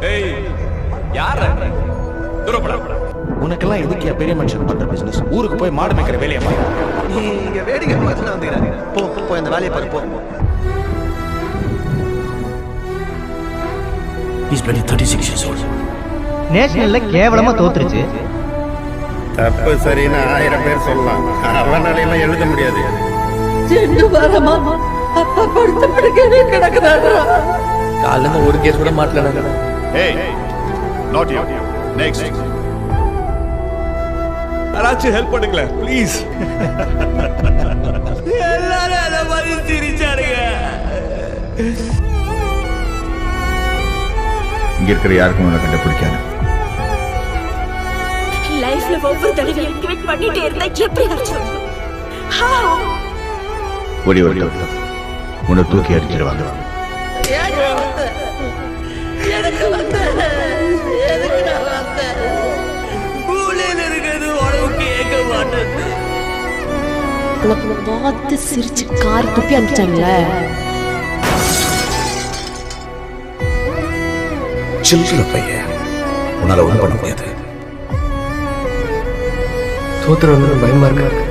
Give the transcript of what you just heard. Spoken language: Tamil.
ஏய் யார தூரப்படா. உனக்கெல்லாம் எதுக்கு பெரிய மனுஷன் பண்ற பிசினஸ்? ஊருக்கு போய் மாடு மேய்க்கிற வேலையை பாரு. நீ இங்க வேடிக்கை பார்த்துட்டு வந்துக்கிறாங்க. போ போ இந்த வேலையை பாரு போ. He's barely 36 years old. நேஷனல்ல கேவலமா தோத்துருச்சு. தப்பு சரின்னு 1000 பேர் சொல்லலாம், அவனால எல்லாம் எழுத முடியாது. காலைல ஒரு கேஸ் கூட மாட்டல. ஏய் நாட் யூ. நெக்ஸ்ட். யாராச்சும் ஹெல்ப் பண்ணுங்களேன் ப்ளீஸ். எல்லாரும் அத மாதிரி சிரிச்சாருங்க. இங்க இருக்கிற யாருக்கும் உன்னை கண்டுபிடிக்காது. லைஃப்ல ஒவ்வொரு தடவையும் குவிட் பண்ணிட்டே இருந்தா எப்படி ஆச்சும்? ஒரே ஒரு தோட்டம் உன்னை தூக்கி அடிச்சிருவாங்க. பார்த்து சிரிச்சு காரி துப்பி அனுப்பிச்சாங்களே. சில்லற பையன், உன்னால ஒண்ணும் பண்ண முடியாது. தோத்துறது பயமா இருக்கு.